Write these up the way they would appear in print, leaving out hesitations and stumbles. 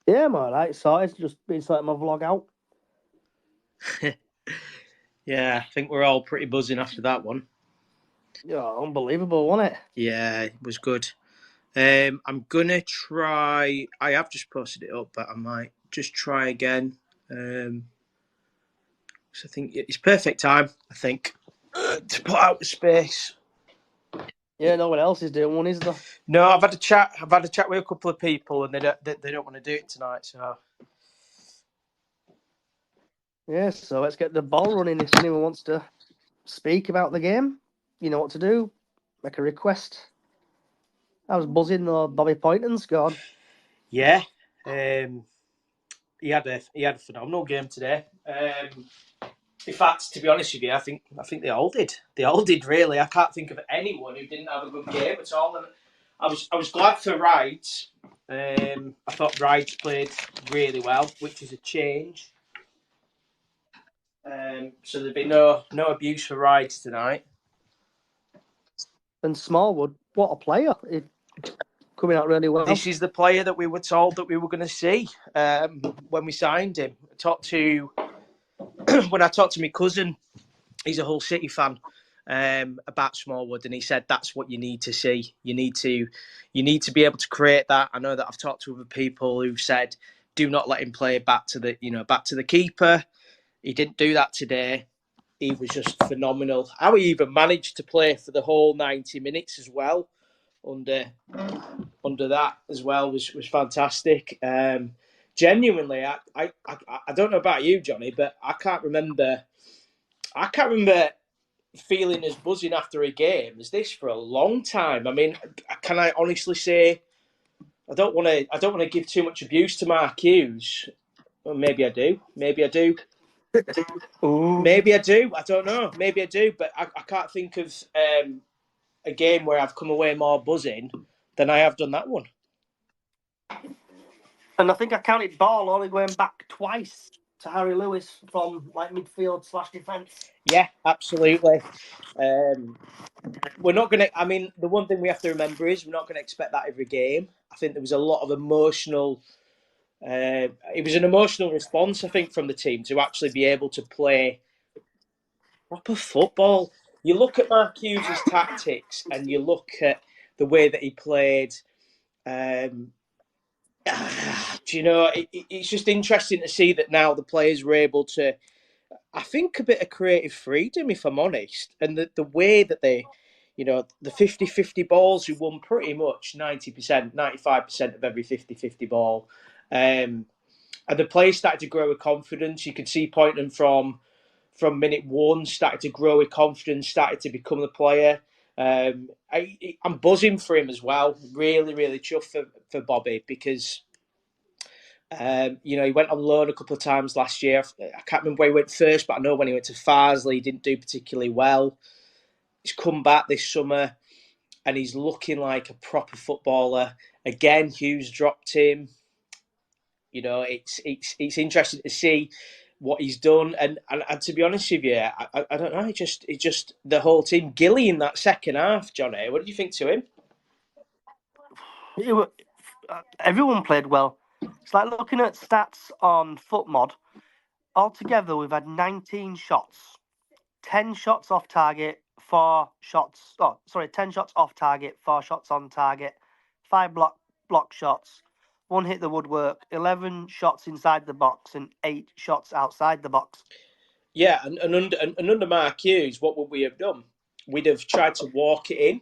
Yeah, I'm alright. So it's just been sorting my vlog out. Yeah, I think we're all pretty buzzing after that one. Yeah, unbelievable, wasn't it? Yeah, it was good. I'm gonna try. I have just posted it up, but I might just try again. So I think it's perfect time. I think to put out the space. Yeah, no one else is doing one, is there? No, I've had a chat. I've had a chat with a couple of people, and they don't want to do it tonight. So Yeah, so let's get the ball running. If anyone wants to speak about the game, you know what to do. Make a request. I was buzzing though. Bobby Poynton scored. yeah, he had a phenomenal game today. In fact, to be honest with you, I think they all did. They all did really. I can't think of anyone who didn't have a good game at all. And I was glad for Rides. I thought Rides played really well, which is a change. So there'd be no abuse for Rides tonight. And Smallwood, what a player! Coming out really well. This is the player that we were told that we were going to see when we signed him. When I talked to my cousin, he's a Hull City fan, about Smallwood, and he said that's what you need to see. You need to be able to create that. I know that I've talked to other people who've said, do not let him play back to the keeper. He didn't do that today. He was just phenomenal. How he even managed to play for the whole 90 minutes as well, under that as well was fantastic. Genuinely, I don't know about you, Johnny, but I can't remember feeling as buzzing after a game as this for a long time. I mean, can I honestly say I don't want to give too much abuse to Mark Hughes. Well, maybe I do. Maybe I do. Maybe I do. I don't know. Maybe I do. But I can't think of a game where I've come away more buzzing than I have done that one. And I think I counted ball only going back twice to Harry Lewis from like midfield / defence. Yeah, absolutely. We're not going to. I mean, the one thing we have to remember is we're not going to expect that every game. I think there was a lot of emotional. It was an emotional response, I think, from the team to actually be able to play proper football. You look at Mark Hughes' tactics and you look at the way that he played. Do you know? It's just interesting to see that now the players were able to. I think a bit of creative freedom, if I'm honest, and the way that they, the 50-50 balls, who won pretty much 90%, 95% of every 50-50 ball. And the players started to grow with confidence. You could see Poynton from minute one started to grow with confidence, started to become the player. I'm buzzing for him as well. Really, really chuffed for Bobby because he went on loan a couple of times last year. I can't remember where he went first, but I know when he went to Farsley, he didn't do particularly well. He's come back this summer and he's looking like a proper footballer. Again, Hughes dropped him. It's interesting to see what he's done. And to be honest with you, I don't know. It just the whole team. Gilly in that second half, Johnny. What did you think to him? Everyone played well. It's like looking at stats on FootMod. Altogether, we've had 19 shots, 10 shots off target, 10 shots off target, 4 shots on target, 5 block shots, 1 hit the woodwork, 11 shots inside the box, and 8 shots outside the box. Yeah, and under Mark Hughes, what would we have done? We'd have tried to walk it in,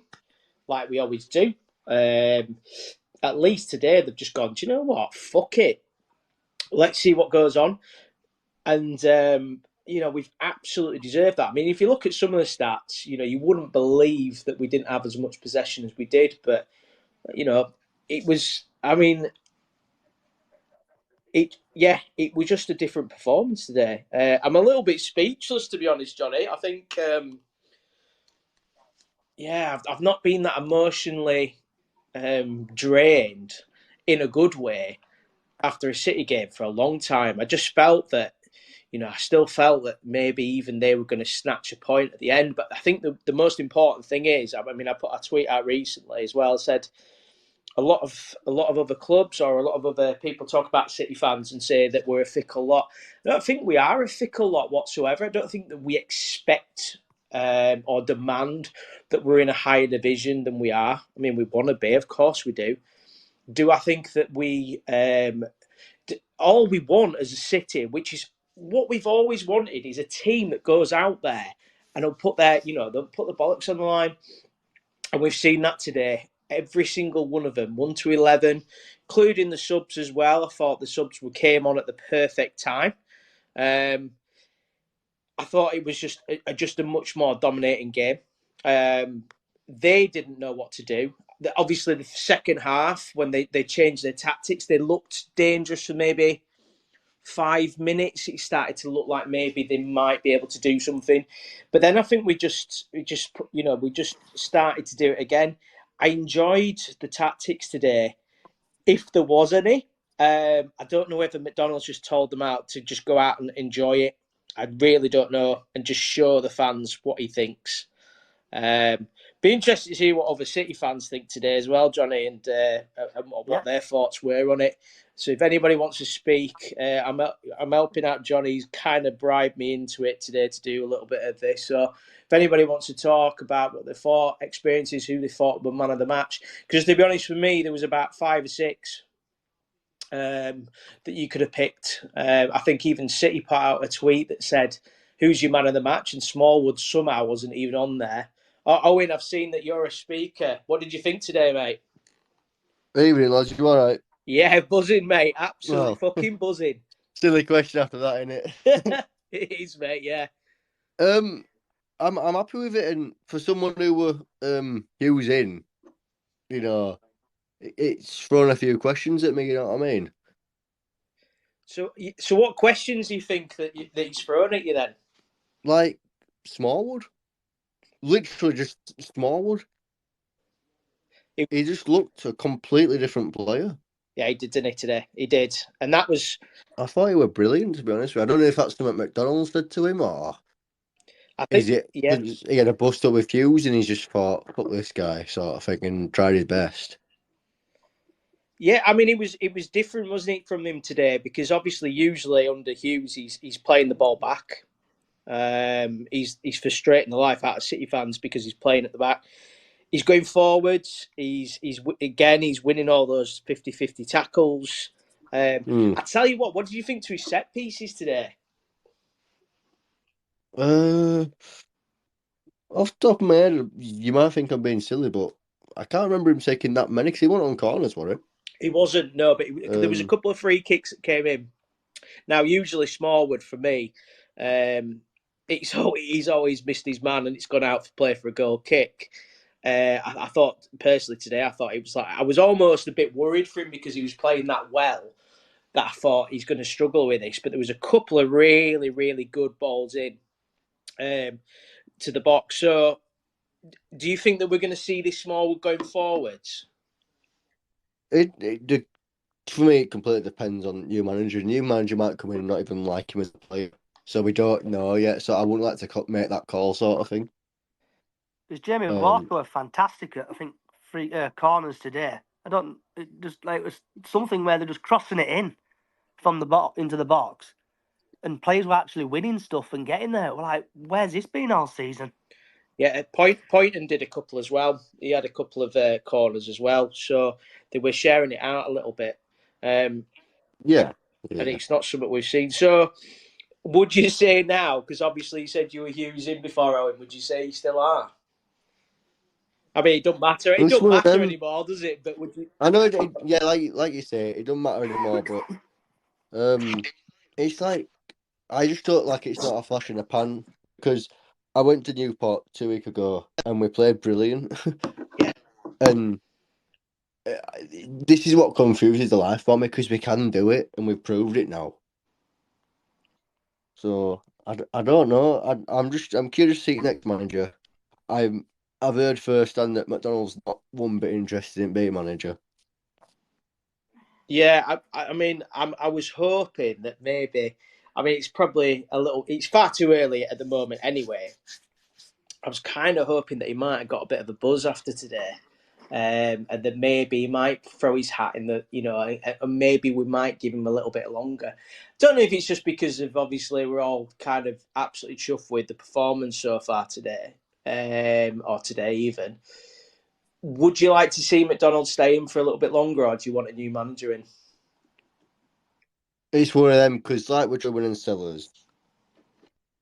like we always do. At least today, they've just gone, do you know what? Fuck it. Let's see what goes on. And, we've absolutely deserved that. I mean, if you look at some of the stats, you wouldn't believe that we didn't have as much possession as we did. But, it was, I mean, it was just a different performance today. I'm a little bit speechless, to be honest, Johnny. I think, I've not been that emotionally drained in a good way after a City game for a long time. I just felt that, I still felt that maybe even they were going to snatch a point at the end. But I think the most important thing is, I mean, I put a tweet out recently as well, said, a lot of other clubs or a lot of other people talk about City fans and say that we're a fickle lot. I don't think we are a fickle lot whatsoever. I don't think that we expect or demand that we're in a higher division than we are. I mean, we want to be, of course we do. Do I think that all we want as a city, which is what we've always wanted, is a team that goes out there and they'll put they'll put the bollocks on the line. And we've seen that today. Every single one of them, 1 to 11, including the subs as well. I thought the subs came on at the perfect time. I thought it was just a much more dominating game. They didn't know what to do. Obviously, the second half, when they changed their tactics, they looked dangerous for maybe 5 minutes. It started to look like maybe they might be able to do something, but then I think we just started to do it again. I enjoyed the tactics today, if there was any. I don't know whether McDonald's just told them out to just go out and enjoy it. I really don't know, and just show the fans what he thinks. Be interested to see what other City fans think today as well, Johnny, and what their thoughts were on it. So if anybody wants to speak, I'm helping out Johnny. He's kind of bribed me into it today to do a little bit of this. So if anybody wants to talk about what they thought, experiences, who they thought were man of the match, because to be honest with me, there was about 5 or 6 that you could have picked. I think even City put out a tweet that said, "Who's your man of the match?" and Smallwood somehow wasn't even on there. Owen, I've seen that you're a speaker. What did you think today, mate? Evening, lads. You all right? Yeah, buzzing, mate. Absolutely Well, fucking buzzing. silly question after that, innit? It is, mate. Yeah. I'm happy with it, and for someone who were using, it's thrown a few questions at me. You know what I mean? So what questions do you think that he's thrown at you then? Like Smallwood, literally just Smallwood. He just looked a completely different player. Yeah, he did, didn't he, today? He did. And that was... I thought he were brilliant, to be honest with you. I don't know if that's something McDonald's did to him, or I think, is it yeah. he had a bust up with Hughes and he's just thought, fuck this guy, sort of thing, and tried his best. Yeah, I mean, it was different, wasn't it, from him today? Because obviously, usually under Hughes, he's playing the ball back. He's frustrating the life out of City fans because he's playing at the back. He's going forwards. He's winning all those 50-50 tackles. I tell you what did you think to his set pieces today? Off the top of my head, you might think I'm being silly, but I can't remember him taking that many because he wasn't on corners, was it? He wasn't, no, but there was a couple of free kicks that came in. Now, usually Smallwood for me, he's always missed his man and it's gone out for play for a goal kick. I thought personally today, I was almost a bit worried for him because he was playing that well, that I thought he's going to struggle with this. But there was a couple of really, really good balls in to the box. So, do you think that we're going to see this Smallwood going forwards? For me, it completely depends on new manager. New manager might come in and not even like him as a player, so we don't know yet. So I wouldn't like to make that call, sort of thing. Because Jamie Walker were fantastic at, I think, free corners today. It was something where they're just crossing it in from the box into the box, and players were actually winning stuff and getting there. We're like, where's this been all season? Yeah, Poynton did a couple as well. He had a couple of corners as well, so they were sharing it out a little bit. Yeah, and it's not something we've seen. So, would you say now? Because obviously you said you were using before, Owen. Would you say you still are? I mean, it don't matter. It don't matter anymore, does it? But would you? I know. Yeah, like you say, it doesn't matter anymore. But it's like I just don't like it's not a flash in the pan because I went to Newport 2 weeks ago and we played brilliant. Yeah. And this is what confuses the life for me because we can do it and we've proved it now. So I don't know. I'm curious to see next manager. I've heard firsthand that McDonald's not one bit interested in being manager. Yeah, I mean, I was hoping that maybe. I mean, it's probably it's far too early at the moment anyway. I was kind of hoping that he might have got a bit of a buzz after today. and then maybe he might throw his hat in the, and maybe we might give him a little bit longer. Don't know if it's just because of, obviously we're all kind of absolutely chuffed with the performance so far today, or today even. Would you like to see McDonald stay in for a little bit longer, or do you want a new manager in? It's one of them, because like with Drummond and Sellers,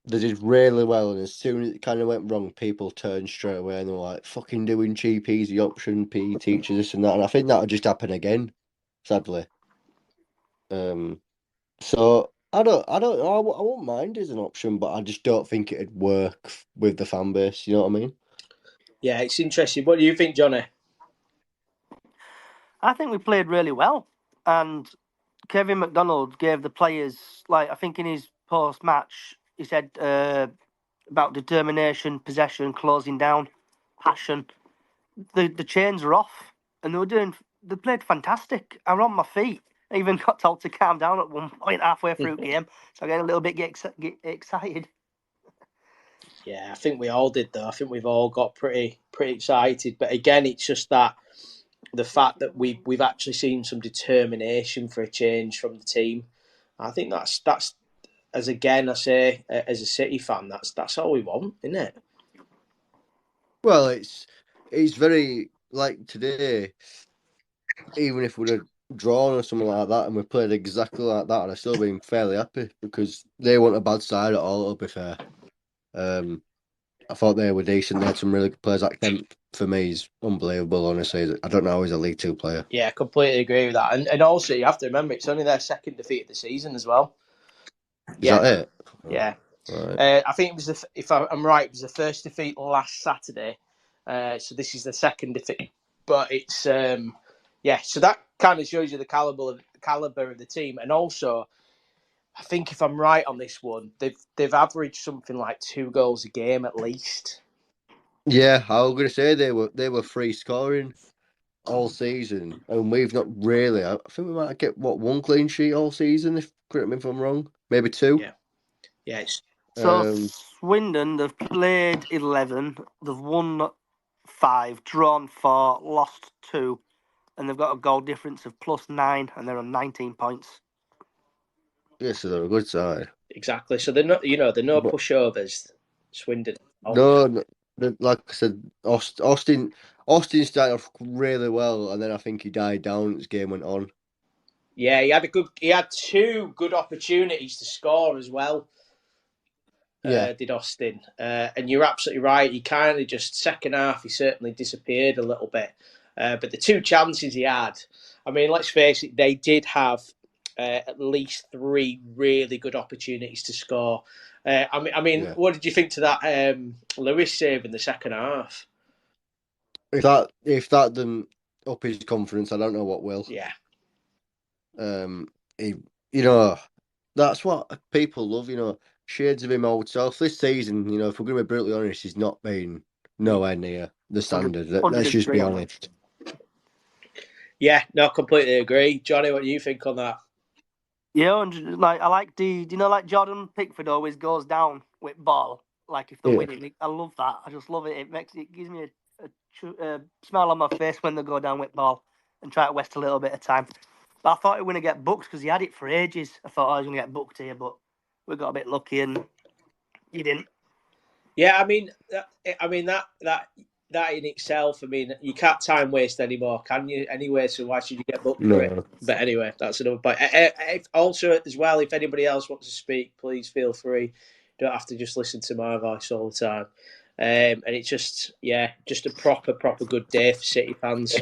they did really well, and as soon as it kind of went wrong, people turned straight away and they were like, fucking doing cheap, easy option, PE teachers, this and that. And I think that'll just happen again, sadly. So I don't know. I won't mind as an option, but I just don't think it'd work with the fan base. You know what I mean? Yeah, it's interesting. What do you think, Johnny? I think we played really well, and Kevin McDonald gave the players, like, I think in his post-match, he said about determination, possession, closing down, passion. The chains are off, and they played fantastic. I was on my feet. I even got told to calm down at one point halfway through the game, so I get a little bit get excited. Yeah, I think we all did though. I think we've all got pretty excited. But again, it's just that the fact that we've actually seen some determination for a change from the team. I think that's as again I say, as a City fan, that's all we want, isn't it? Well, it's very like today. Even if we'd have drawn or something like that, and we played exactly like that, and I've still been fairly happy because they weren't a bad side at all. To be fair, I thought they were decent. They had some really good players. Like Kemp, for me, is unbelievable. Honestly, I don't know how he's a League Two player. Yeah, I completely agree with that. And also, you have to remember, it's only their second defeat of the season as well. Is that it? Yeah. Right. I think it was if I'm right, it was the first defeat last Saturday. So this is the second defeat. But it's so that kind of shows you the caliber of the team. And also, I think if I'm right on this one, they've averaged something like 2 goals a game at least. Yeah, I was going to say they were free scoring all season, and we've not really. I think we might get one clean sheet all season. If correct me if I'm wrong, maybe 2. Yeah. So Swindon, they've played 11, they've won 5, drawn 4, lost 2, and they've got a goal difference of +9, and they're on 19 points. Yeah, so they're a good side. Exactly. So they're not, they're no But pushovers. Swindon. no, like I said, Austin started off really well, and then I think he died down as game went on. Yeah, he had 2 good opportunities to score as well. Yeah, Did Austin. And you're absolutely right. He kind of just second half, he certainly disappeared a little bit. But the 2 chances he had, I mean, let's face it, they did have at least 3 really good opportunities to score. I mean, yeah. what did you think to that Lewis save in the second half? If that didn't up his confidence, I don't know what will. Yeah. He, that's what people love. Shades of him old self. This season, if we're going to be brutally honest, he's not been nowhere near the standard. Let's just be honest. Yeah, no, completely agree. Johnny, what do you think on that? Yeah, I like do you know, like Jordan Pickford always goes down with ball, like if they're winning. I love that. I just love it. It gives me a smile on my face when they go down with ball and try to waste a little bit of time. But I thought he was going to get booked because he had it for ages. I thought I was going to get booked here, but we got a bit lucky and he didn't. Yeah, I mean that in itself, I mean, you can't time waste anymore, can you? Anyway, so why should you get booked for it? But anyway, that's another point. Also, as well, if anybody else wants to speak, please feel free. You don't have to just listen to my voice all the time. And it's just a proper good day for City fans.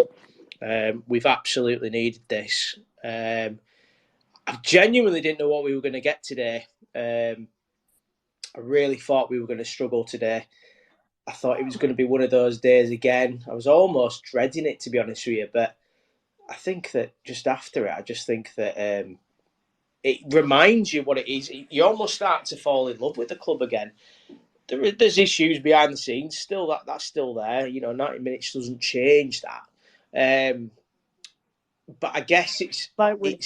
We've absolutely needed this. I genuinely didn't know what we were going to get today. I really thought we were going to struggle today. I thought it was going to be one of those days again. I was almost dreading it, to be honest with you. But I think that just after it, I just think that it reminds you what it is. You almost start to fall in love with the club again. There's issues behind the scenes. Still, that's still there. 90 minutes doesn't change that. But I guess it's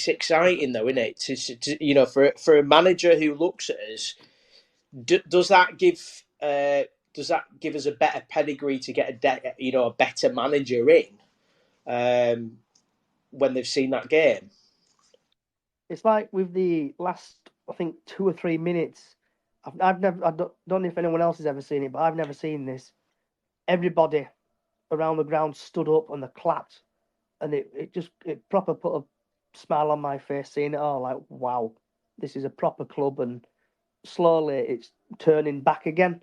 exciting though, isn't it? For a manager who looks at us, does that give us a better pedigree to get a better manager in? when they've seen that game. It's like with the last, I think, 2 or 3 minutes. I don't know if anyone else has ever seen it, but I've never seen this. Everybody around the ground stood up and they clapped, and it proper put a smile on my face seeing it all. Like, wow, this is a proper club, and slowly it's turning back again.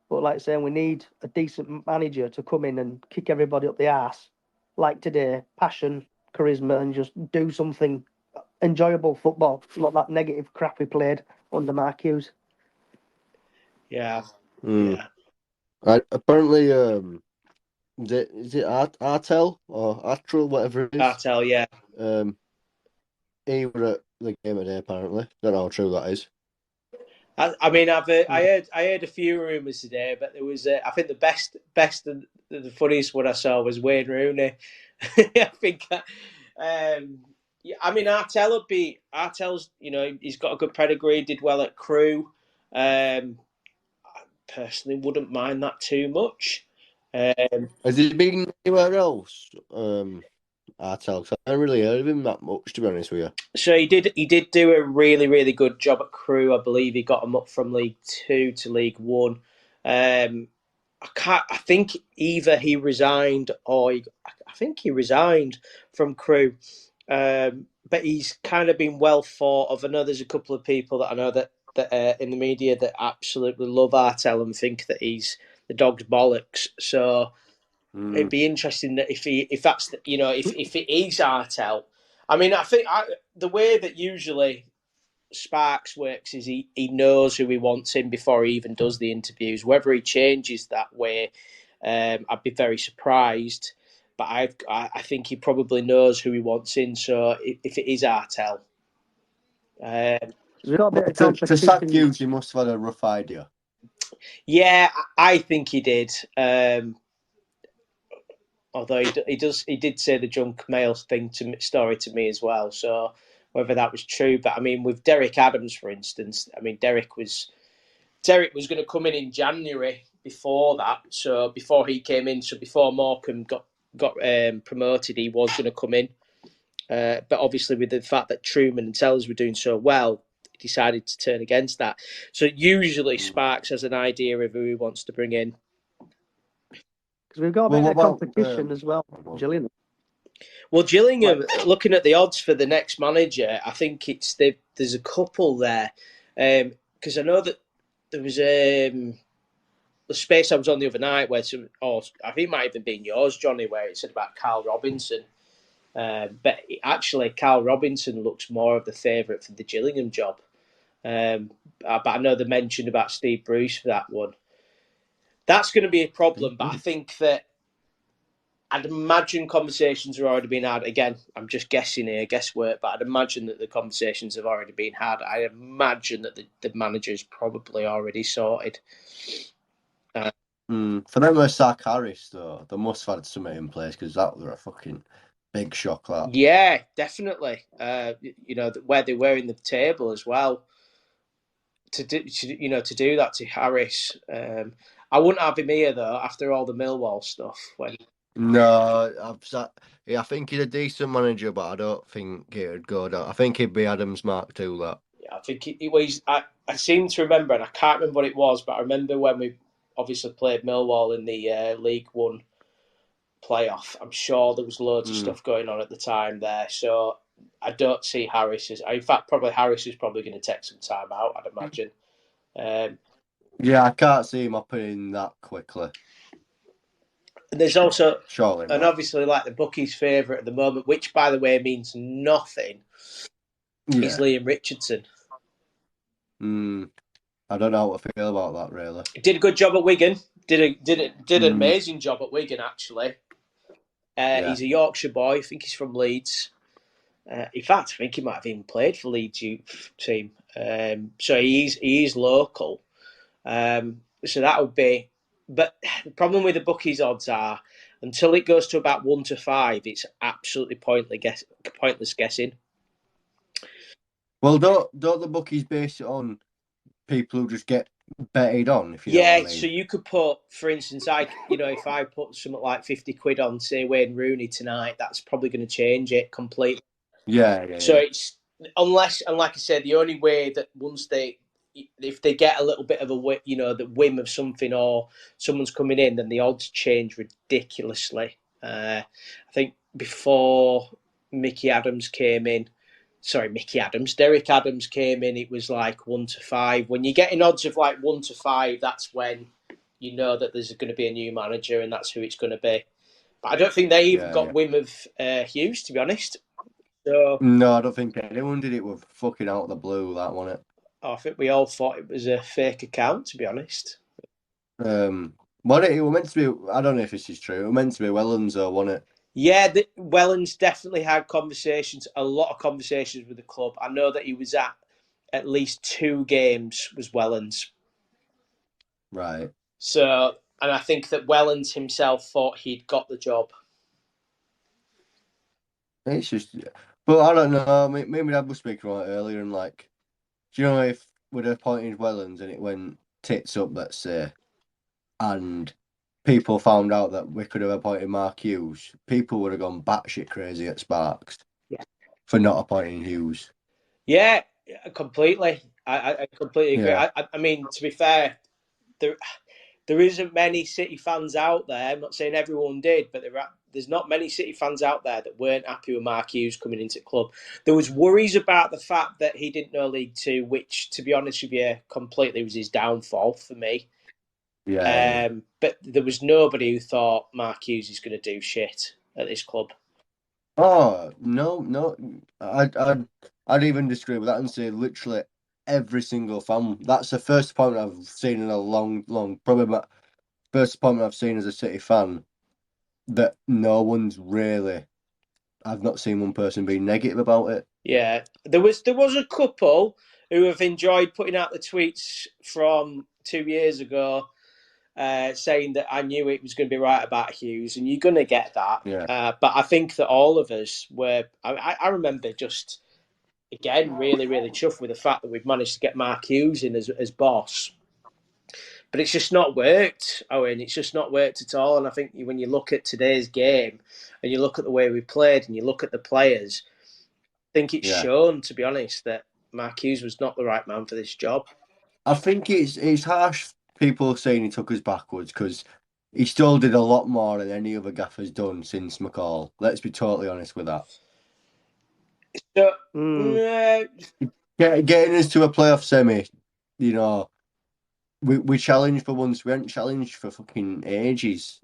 But like saying, we need a decent manager to come in and kick everybody up the arse, like today, passion, charisma, and just do something enjoyable football, not that negative crap we played under Mark Hughes. Yeah, yeah. Apparently, is it Artel or Artrell, whatever it is? Artel, yeah. He were at the game today. Apparently, don't know how true that is. I mean, I heard a few rumours today, but there was I think the best and the funniest one I saw was Wayne Rooney. I think. Yeah, I mean, Artel's, he's got a good pedigree. Did well at Crewe. I personally wouldn't mind that too much. Has he been anywhere else? Artel, 'cause I haven't really heard of him that much, to be honest with you. So he did do a really, really good job at Crewe. I believe he got him up from League 2 to League 1. I think either he resigned or I think he resigned from Crewe. But he's kind of been well thought of. I know there's a couple of people that I know that in the media that absolutely love Artel and think that he's the dog's bollocks. So it'd be interesting that if it is Artel. I mean, I think the way that usually Sparks works is he knows who he wants in before he even does the interviews. Whether he changes that way, I'd be very surprised. But I think he probably knows who he wants in. So if it is Artel, to sack Hughes, he must have had a rough idea. Yeah, I think he did. Although he did say the junk mail story to me as well. So whether that was true, but I mean, with Derek Adams, for instance, I mean, Derek was going to come in January before that. So before he came in, so before Morecambe got promoted, he was going to come in. But obviously, with the fact that Truman and Tellers were doing so well, he decided to turn against that. So usually Sparks has an idea of who he wants to bring in. Because we've got a bit of competition as well, Gillingham. Well, Gillingham, looking at the odds for the next manager, I think there's a couple there. Because I know that there was the space I was on the other night where I think it might even been yours, Johnny, where it said about Carl Robinson. But actually, Carl Robinson looks more of the favourite for the Gillingham job. But I know they mentioned about Steve Bruce for that one. That's going to be a problem, but I think that I'd imagine conversations have already been had. Again, I'm just guessing here, guesswork, but I'd imagine that the conversations have already been had. I imagine that the manager's probably already sorted. For them to sack Harris, though, they must have had something in place because that was a fucking big shock. That. Yeah, definitely. Where they were in the table as well. To do that to Harris, I wouldn't have him here though after all the Millwall stuff. No, I think he's a decent manager, but I don't think it'd go down. I think he'd be Adams Mark too. That. Yeah, I think he was. I seem to remember, and I can't remember what it was, but I remember when we obviously played Millwall in the League One playoff. I'm sure there was loads of stuff going on at the time there, so I don't see Harris as. In fact, probably Harris is probably going to take some time out, I'd imagine. Yeah, I can't see him up in that quickly. And there's also, surely and obviously, like the bookies' favourite at the moment, which by the way means nothing, is Liam Richardson. I don't know what I feel about that really. He did a good job at Wigan. Did an amazing job at Wigan actually. He's a Yorkshire boy. I think he's from Leeds. In fact, I think he might have even played for Leeds youth team. So he is local. So that would be. But the problem with the bookies odds are until it goes to about 1 to 5, it's absolutely pointless guessing. Well, don't the bookies base it on people who just get betted on, if you know what I mean. So you could put, for instance, if I put something like 50 quid on, say, Wayne Rooney tonight, that's probably going to change it completely. So it's, unless, and like I said, the only way that if they get a little bit of the whim of something or someone's coming in, then the odds change ridiculously. I think before Derek Adams came in, it was like 1 to 5. When you're getting odds of like 1 to 5, that's when you know that there's going to be a new manager and that's who it's going to be. But I don't think they even got whim of Hughes, to be honest. So, no, I don't think anyone did it with fucking out of the blue, that one it. I think we all thought it was a fake account, to be honest. What it was meant to be, I don't know if this is true, it was meant to be Wellens or wasn't it? Yeah, Wellens definitely had a lot of conversations with the club. I know that he was at least 2 games was Wellens. Right. So, and I think that Wellens himself thought he'd got the job. It's just, but I don't know, me and my dad were speaking about it earlier and like, do you know if we'd appointed Wellens and it went tits up, let's say, and people found out that we could have appointed Mark Hughes, people would have gone batshit crazy at Sparks for not appointing Hughes. Yeah, completely. I completely agree. Yeah. I mean, to be fair, there isn't many City fans out there. I'm not saying everyone did, but there's not many City fans out there that weren't happy with Mark Hughes coming into the club. There was worries about the fact that he didn't know League Two, which, to be honest with you, completely was his downfall for me. Yeah. But there was nobody who thought Mark Hughes is going to do shit at this club. Oh no, I'd even disagree with that and say literally every single fan. That's the first appointment I've seen in a long, probably my first appointment I've seen as a City fan that no one's really. I've not seen one person be negative about it. Yeah, there was a couple who have enjoyed putting out the tweets from 2 years ago, saying that I knew it was going to be right about Hughes, and you're going to get that. Yeah. But I think that all of us were. I remember just again really chuffed with the fact that we've managed to get Mark Hughes in as boss. But it's just not worked, Owen. It's just not worked at all. And I think when you look at today's game and you look at the way we played and you look at the players, I think it's shown, to be honest, that Mark Hughes was not the right man for this job. I think it's harsh people saying he took us backwards because he still did a lot more than any other gaffer's done since McCall. Let's be totally honest with that. So, getting us to a playoff semi, you know, we challenged for once. We hadn't challenged for fucking ages.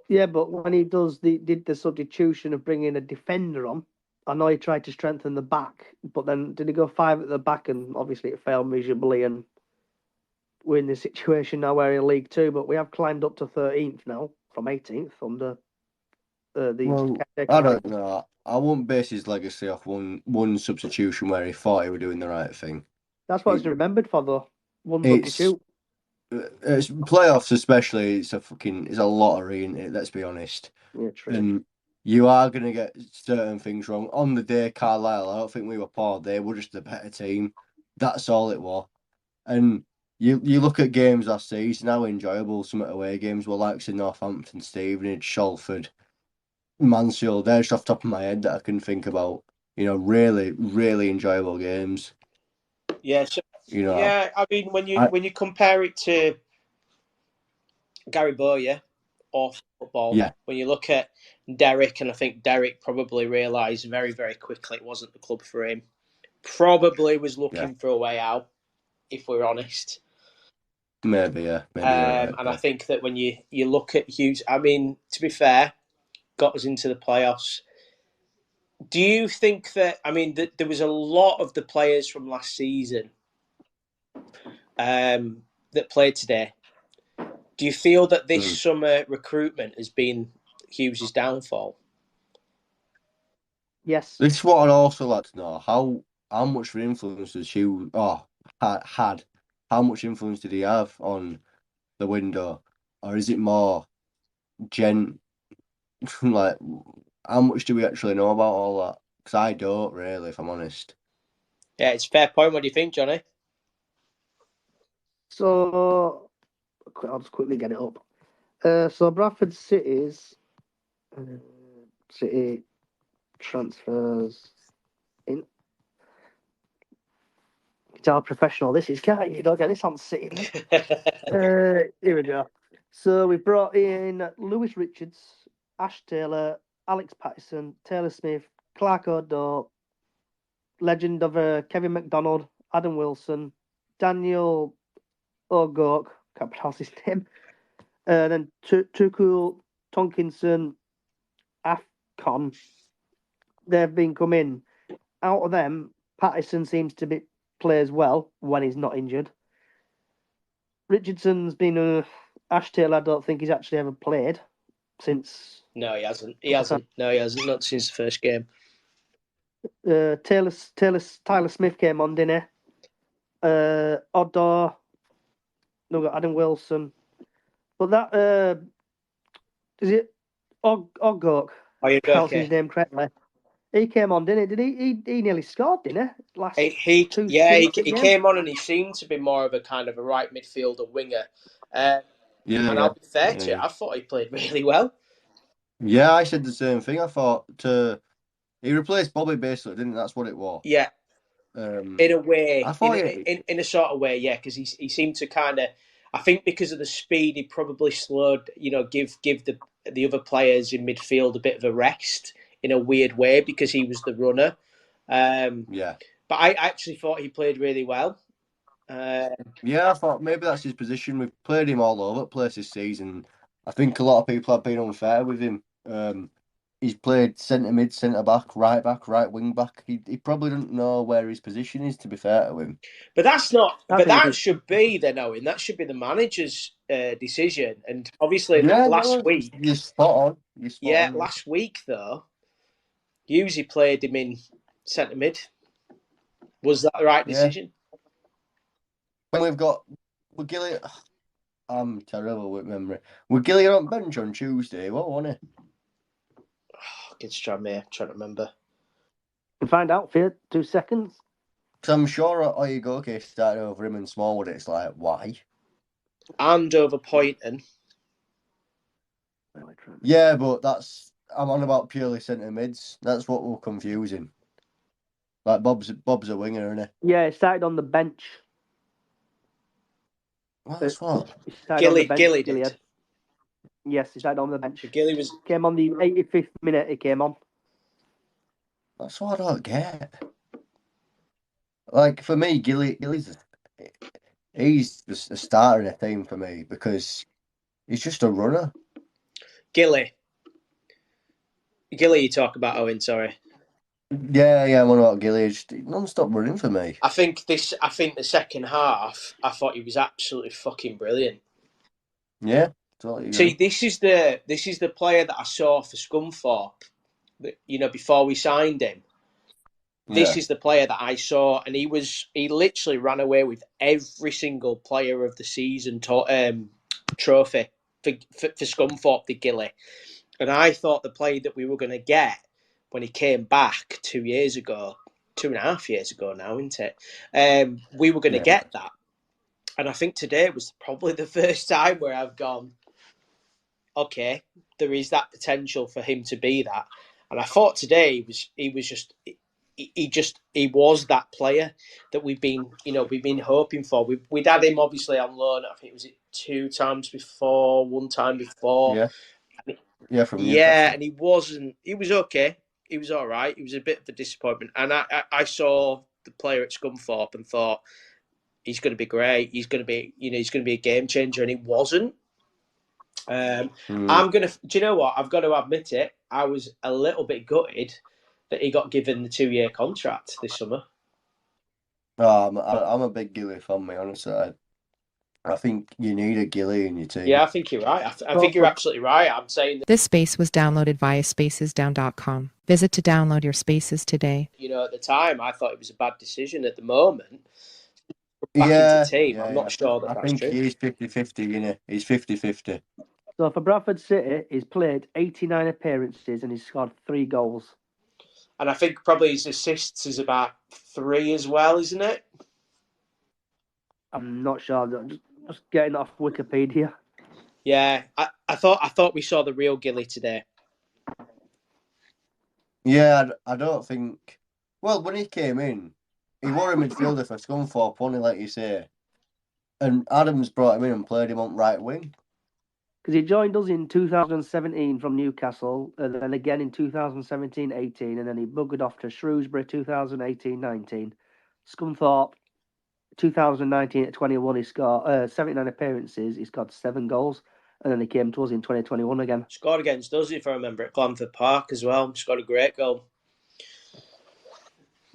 Yeah, but when he did the substitution of bringing a defender on, I know he tried to strengthen the back, but then did he go 5 at the back, and obviously it failed miserably, and we're in this situation now where in League Two, but we have climbed up to 13th now from 18th under the. Well, I don't know. I wouldn't base his legacy off one substitution where he thought he was doing the right thing. That's what he's remembered for, though. One substitute. It's playoffs, especially. It's a lottery, isn't it? Let's be honest. Yeah, true. And you are going to get certain things wrong. On the day, Carlisle, I don't think we were poor. They were just a better team. That's all it was. And you look at games last season, how enjoyable some away games were, like in Northampton, Stevenage, Shalford, Mansfield. They're just off the top of my head that I can think about. You know, really, really enjoyable games. Yeah, I mean, when you compare it to Gary Bowyer or football, when you look at Derek, and I think Derek probably realised very, very quickly it wasn't the club for him. Probably was looking for a way out, if we're honest. Maybe, yeah. And I think that when you look at Hughes, I mean, to be fair, got us into the playoffs. Do you think that, I mean, there was a lot of the players from last season that played today. Do you feel that this summer recruitment has been Hughes' downfall? Yes. This is what I'd also like to know. How much influence does Hughes had? How much influence did he have on the window? Or is it more like, how much do we actually know about all that? Because I don't really, if I'm honest. Yeah, it's a fair point. What do you think, Johnny? So I'll just quickly get it up. So Bradford City's City transfers in. It's how professional this is, can't you? Don't get this on City. Here we go. So we brought in Lewis Richards, Ash Taylor, Alex Patterson, Taylor Smith, Clark O'Doe, legend of Kevin McDonald, Adam Wilson, Daniel O'Gork, can't pronounce his name, then Tuku Tonkinson, Afcon. They've been coming. Out of them, Patterson seems to plays well when he's not injured. Richardson's been Ash Taylor. I don't think he's actually ever played since. No, he hasn't. He hasn't. No, he hasn't. Not since the first game. Tyler Smith came on, didn't he? O'Doe. No, got Adam Wilson. But that is it. Ogok. Are you Pronouncing okay? his name correctly. He came on, didn't he? Did he nearly scored, didn't he? Last He two came on and he seemed to be more of a kind of a right midfielder winger. And I'll be fair to you, I thought he played really well. Yeah, I said the same thing. I thought he replaced Bobby basically, didn't he? That's what it was. Yeah. In a way, I thought in a sort of way, yeah, because he seemed to kind of, I think because of the speed, he probably slowed, give the other players in midfield a bit of a rest in a weird way because he was the runner. Yeah. But I actually thought he played really well. Yeah, I thought maybe that's his position. We've played him all over the place this season. I think a lot of people have been unfair with him. He's played centre mid, centre back, right wing back. He probably doesn't know where his position is, to be fair to him. But that's not. That should be that should be the manager's decision. And obviously, last week, you're spot on. Last week though, Husey played him in centre mid. Was that the right decision? When we've got Gilly, I'm terrible with memory. Were Gilly on bench on Tuesday? What wasn't it? Against Tranmere, I'm trying to remember. We'll find out for you. 2 seconds. Because I'm sure Oyegoke started over him in Smallwood. It's like, why? And over Poynton. Yeah, but I'm on about purely centre mids. That's what we're confusing. Like Bob's a winger, isn't he? Yeah, he started on the bench. That's what? Gilly did. Yes, he started on the bench. Gilly came on the 85th minute. He came on. That's what I don't get. Like for me, Gilly's he's the starter in a team for me because he's just a runner. Gilly, you talk about Owen? Sorry. Yeah, I'm on about Gilly. Just non-stop running for me. I think the second half, I thought he was absolutely fucking brilliant. Yeah, totally. See, this is the player that I saw for Scunthorpe. Before we signed him. This is the player that I saw, and he literally ran away with every single player of the season trophy for Scunthorpe, the Gilly. And I thought the player that we were going to get when he came back 2 years ago, 2.5 years ago now, isn't it? We were going to get that. And I think today was probably the first time where I've gone, okay, there is that potential for him to be that. And I thought today he was that player that we've been hoping for. We'd had him obviously on loan. I think it was 2 times before, 1 time before. From Newcastle. And he wasn't. He was okay. He was all right. He was a bit of a disappointment. And I saw the player at Scunthorpe and thought he's going to be great. He's going to be a game changer, and he wasn't. Do you know what? I've got to admit it. I was a little bit gutted that he got given the 2-year contract this summer. I'm a big Gilly fan, me honestly. I think you need a Gilly in your team. Yeah, I think you're right. I think you're absolutely right. I'm saying that this space was downloaded via spacesdown.com. Visit to download your spaces today. At the time, I thought it was a bad decision. At the moment, back into team, I'm not sure that's true. I think he's 50-50, you know. He's 50-50. So for Bradford City, he's played 89 appearances and he's scored 3 goals. And I think probably his assists is about 3 as well, isn't it? I'm not sure. Just getting off Wikipedia. Yeah, I thought we saw the real Gilly today. Yeah, I don't think. Well, when he came in, he were a midfielder for Scunthorpe, only like you say. And Adams brought him in and played him on right wing. Because he joined us in 2017 from Newcastle, and then again in 2017-18, and then he buggered off to Shrewsbury 2018-19. Scunthorpe 2019-21, he scored 79 appearances, he scored 7 goals, and then he came to us in 2021 again. Scored against us, if I remember, at Glanford Park as well. Scored a great goal.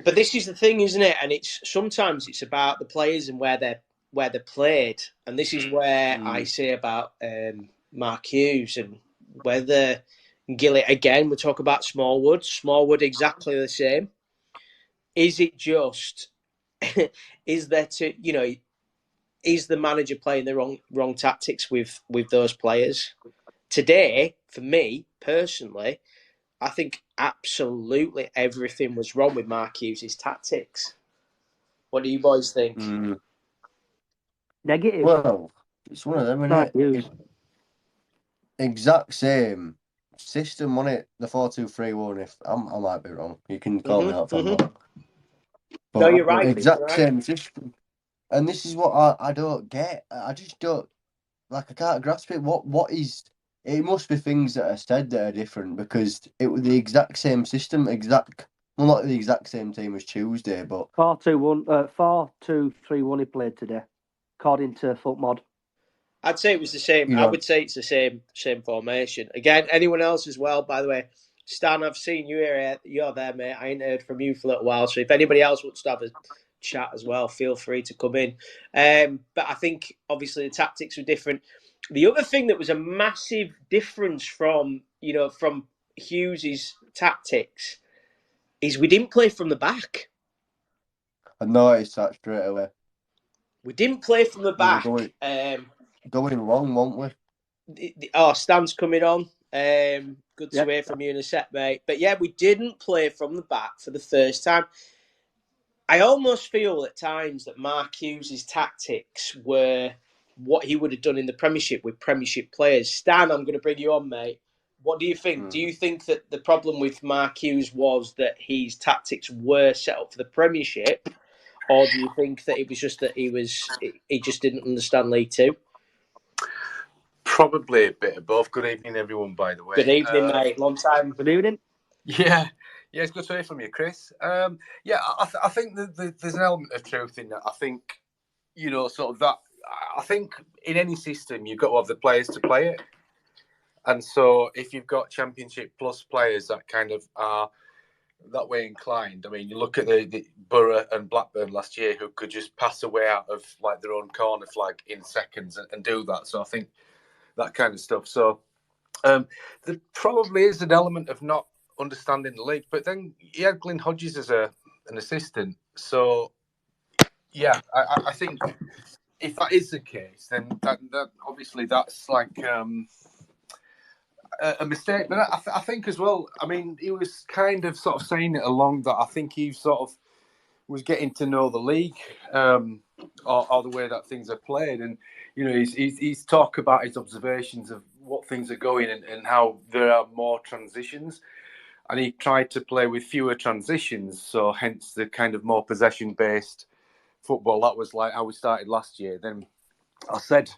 But this is the thing, isn't it? And it's sometimes it's about the players and where they're played, and this is where I say about Mark Hughes and whether Gillett again. We talk about Smallwood exactly the same. Is it just? Is there is the manager playing the wrong tactics with those players? Today, for me personally, I think absolutely everything was wrong with Mark Hughes' tactics. What do you boys think? Negative. Well, it's one of them, Mark isn't it? Hughes. Exact same system on it, the 4-2-3-1. If I might be wrong, you can call me out if I'm wrong. But No, you're right. Exact same system, and this is what I don't get. I just don't I can't grasp it. What is? It must be things that are said that are different because it was the exact same system, well, not the exact same team as Tuesday, but 4-2-3-1 he played today, according to FootMod. I'd say it was the same. I would say it's the same formation. Again, anyone else as well, by the way. Stan, I've seen you here. You're there, mate. I ain't heard from you for a little while. So if anybody else wants to have a chat as well, feel free to come in. But I think, obviously, the tactics were different. The other thing that was a massive difference from Hughes' tactics is we didn't play from the back. I noticed that straight away. We didn't play from the back. Going long, won't we? Stan's coming on. Good to hear from you in a sec, mate. But yeah, we didn't play from the back for the first time. I almost feel at times that Mark Hughes' tactics were what he would have done in the Premiership with Premiership players. Stan, I'm going to bring you on, mate. What do you think? Do you think that the problem with Mark Hughes was that his tactics were set up for the Premiership? Or do you think that it was just that he just didn't understand League Two? Probably a bit of both. Good evening, everyone, by the way. Good evening, mate. Long time. Good evening. Yeah, it's good to hear from you, Chris. I think there's an element of truth in that. I think, sort of that. I think in any system, you've got to have the players to play it. And so if you've got Championship plus players that kind of are that way inclined, I mean, you look at the Borough and Blackburn last year who could just pass away out of like their own corner flag in seconds and do that. So I think that kind of stuff. So there probably is an element of not understanding the league. But then he had Glyn Hodges as an assistant. So, yeah, I think if that is the case, then that obviously that's like a mistake. But I think as well, I mean, he was kind of sort of saying it along that I think he sort of was getting to know the league or the way that things are played. And, he's talk about his observations of what things are going and how there are more transitions. And he tried to play with fewer transitions. So hence the kind of more possession-based football. That was like how we started last year. Then I said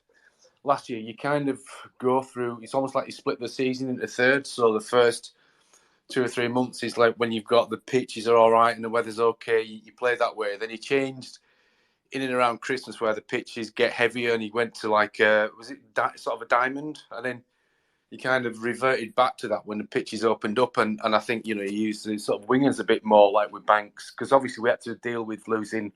last year, you kind of go through, it's almost like you split the season into thirds. So the first 2 or 3 months is like when you've got the pitches are all right and the weather's okay, you play that way. Then he changed in and around Christmas where the pitches get heavier and he went to like, sort of a diamond? And then he kind of reverted back to that when the pitches opened up. And I think, he used the sort of wingers a bit more like with Banks, because obviously we had to deal with losing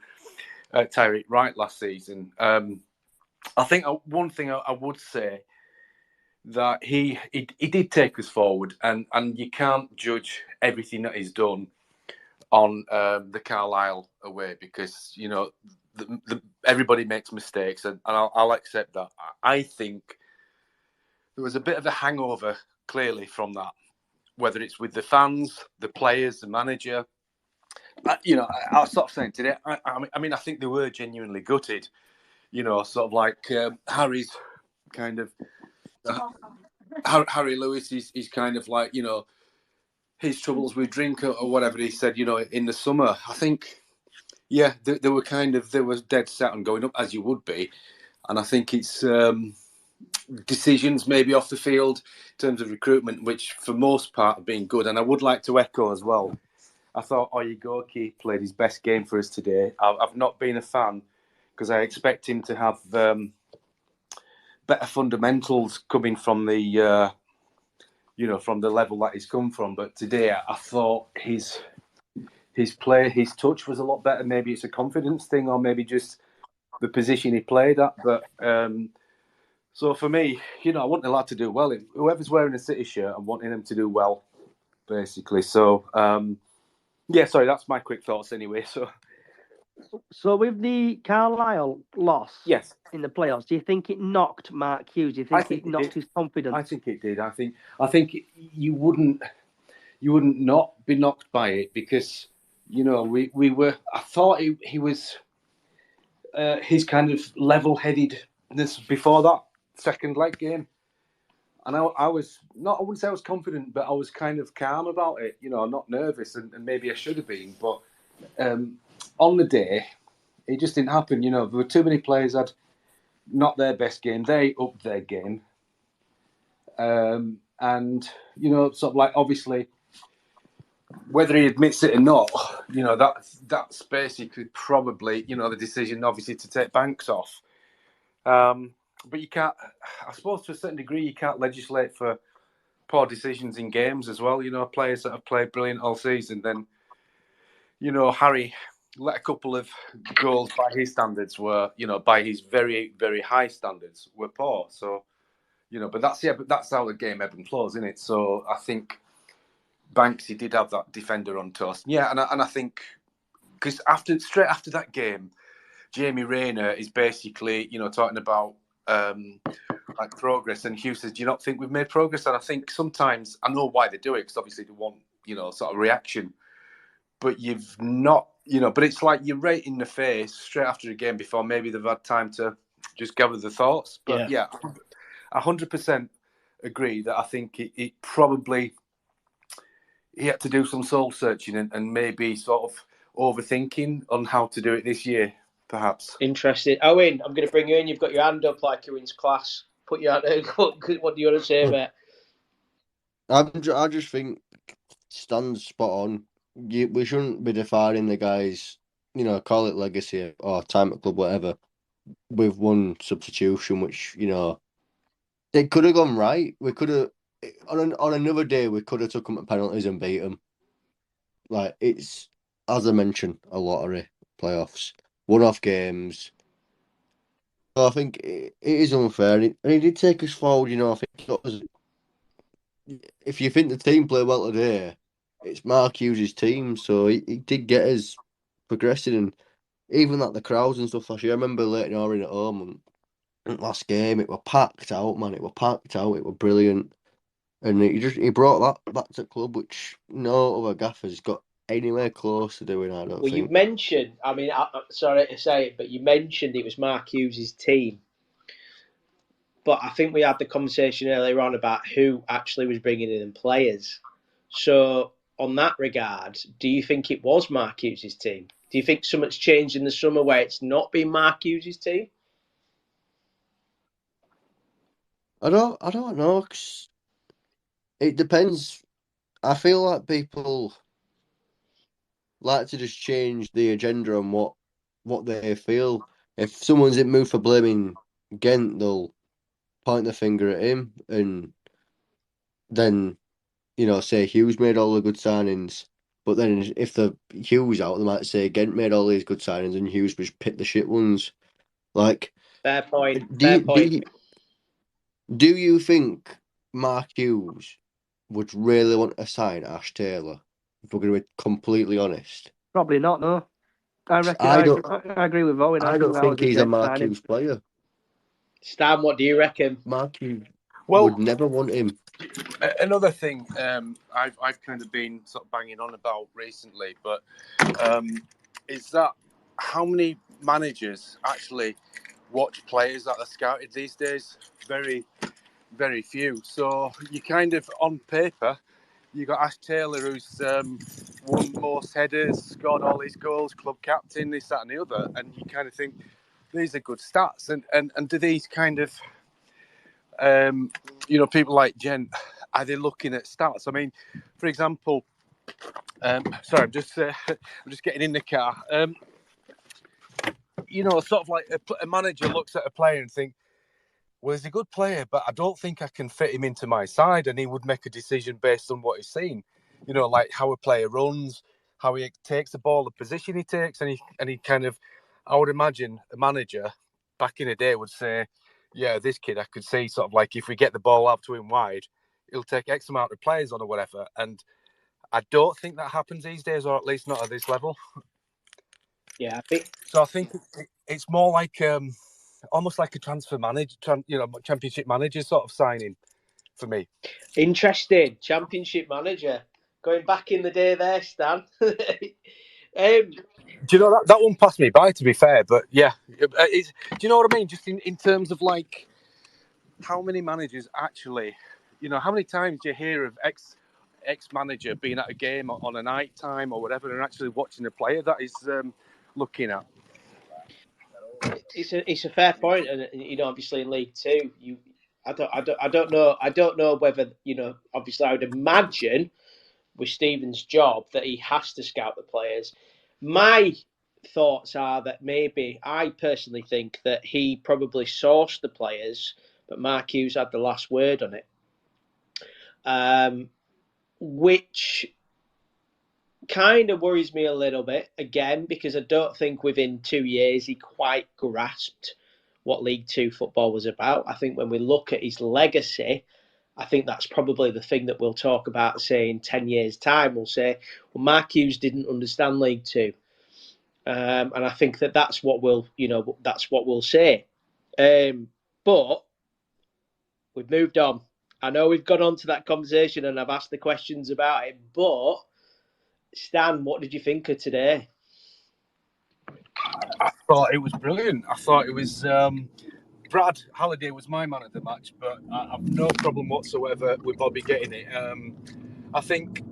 Tyreek Wright last season. I think one thing I would say that he did take us forward, and you can't judge everything that he's done on the Carlisle away because everybody makes mistakes, and I'll accept that. I think there was a bit of a hangover clearly from that, whether it's with the fans, the players, the manager. I was sort of saying today. I mean, I think they were genuinely gutted you know, sort of like Harry's kind of Harry Lewis is kind of like, you know, his troubles with drink or whatever he said, you know, in the summer. I think, yeah, they were dead set on going up, as you would be. And I think it's decisions maybe off the field in terms of recruitment, which for most part have been good. And I would like to echo as well, I thought Oyegoki played his best game for us today. I've not been a fan because I expect him to have better fundamentals coming from the, you know, from the level that he's come from. But today I thought his play, his touch was a lot better. Maybe it's a confidence thing or maybe just the position he played at. But so for me, you know, I want the lad to do well. Whoever's wearing a City shirt, I'm wanting him to do well, basically. So, yeah, sorry, that's my quick thoughts anyway. So with the Carlisle loss Yes, in the playoffs, do you think it knocked Mark Hughes? Do you think it knocked his confidence? I think it did. I think you wouldn't not be knocked by it because, you know, we were. I thought he was his kind of level-headedness before that second leg game, and I was not. I wouldn't say I was confident, but I was kind of calm about it. You know, not nervous, and maybe I should have been. But on the day, it just didn't happen. You know, there were too many players had not their best game. They upped their game, and you know, sort of like obviously, whether he admits it or not, you know, that's basically probably, you know, the decision obviously to take Banks off. But you can't, I suppose to a certain degree, you can't legislate for poor decisions in games as well. You know, players that have played brilliant all season, then, you know, Harry let a couple of goals by his standards were, you know, by his very, very high standards were poor. So, you know, but that's how the game ebbs and flows, isn't it? So I think Banksy did have that defender on toast. Yeah, and I think because straight after that game, Jamie Rayner is basically, you know, talking about like progress, and Hugh says, "Do you not think we've made progress?" And I think sometimes I know why they do it because obviously they want, you know, sort of reaction, but you've not, you know, but it's like you're right in the face straight after a game before maybe they've had time to just gather the thoughts. But yeah 100% agree that I think it probably. He had to do some soul searching and maybe sort of overthinking on how to do it this year, perhaps. Interesting. Owen, I'm going to bring you in. You've got your hand up like you're in class. Put your hand up. What do you want to say, mate? I just think Stan's spot on. We shouldn't be defining the guys, you know, call it legacy or time at club, whatever, with one substitution, which, you know, it could have gone right. We could have, on another day, we could have took them to penalties and beat them. Like, it's, as I mentioned, a lottery, playoffs, one-off games. So I think it is unfair. And he did take us forward, you know. I think it was, if you think the team played well today, it's Mark Hughes' team, so he did get us progressing. And even like the crowds and stuff last year, I remember Leighton Orient at home and last game, it were packed out, man. It were packed out. It were brilliant. And he brought that back to the club, which no other gaffer's got anywhere close to doing, I don't Well, think. you mentioned, I mean, sorry to say it, but you mentioned it was Mark Hughes' team. But I think we had the conversation earlier on about who actually was bringing in players. So, on that regard, do you think it was Mark Hughes' team? Do you think something's changed in the summer where it's not been Mark Hughes' team? I don't know. 'Cause it depends. I feel like people like to just change the agenda on what they feel. If someone's in mood for blaming Ghent, they'll point the finger at him, and then, you know, say Hughes made all the good signings. But then if the Hughes out, they might say Ghent made all these good signings and Hughes just picked the shit ones. Like, Fair point. do Fair you, point. do you think Mark Hughes would really want to sign Ash Taylor? If we're going to be completely honest, Probably not, no. I reckon I don't. I agree with Owen. I I think don't that think was his he's a next Mark signing. Hughes player. Stan, what do you reckon? Mark Hughes Well, would never want him. another thing I've kind of been sort of banging on about recently, but is that how many managers actually watch players that are scouted these days. Very, very few. So you kind of, on paper, you got Ash Taylor, who's won most headers, scored all his goals, club captain, this, that, and the other, and you kind of think these are good stats. And do these kind of, people like Jen, are they looking at stats? I mean, for example, sorry, I'm just getting in the car. Sort of like a manager looks at a player and think, well, he's a good player, but I don't think I can fit him into my side. And he would make a decision based on what he's seen, like how a player runs, how he takes the ball, the position he takes. And he kind of, I would imagine a manager back in the day would say, yeah, this kid, I could see sort of like if we get the ball out to him wide, he'll take X amount of players on or whatever. And I don't think that happens these days, or at least not at this level. Yeah, I think it's more like almost like a transfer manager, championship manager sort of signing for me. Interesting. Championship manager. Going back in the day there, Stan. Do you know that one passed me by, to be fair, but yeah. Do you know what I mean? Just in terms of like how many managers actually, how many times do you hear of ex-manager being at a game on a night time or whatever and actually watching a player that is looking at? It's a fair point, and obviously in League Two, I don't know whether obviously I would imagine with Stephen's job that he has to scout the players. My thoughts are that maybe I personally think that he probably sourced the players, but Mark Hughes had the last word on it, which kind of worries me a little bit, again, because I don't think within 2 years he quite grasped what League Two football was about. I think when we look at his legacy, I think that's probably the thing that we'll talk about, say, in 10 years' time. We'll say, well, Mark Hughes didn't understand League Two. And I think that's what we'll say. But we've moved on. I know we've gone on to that conversation and I've asked the questions about it, but Stan, what did you think of today? I thought it was brilliant. I thought it was Brad Halliday was my man of the match, but I have no problem whatsoever with Bobby getting it. I think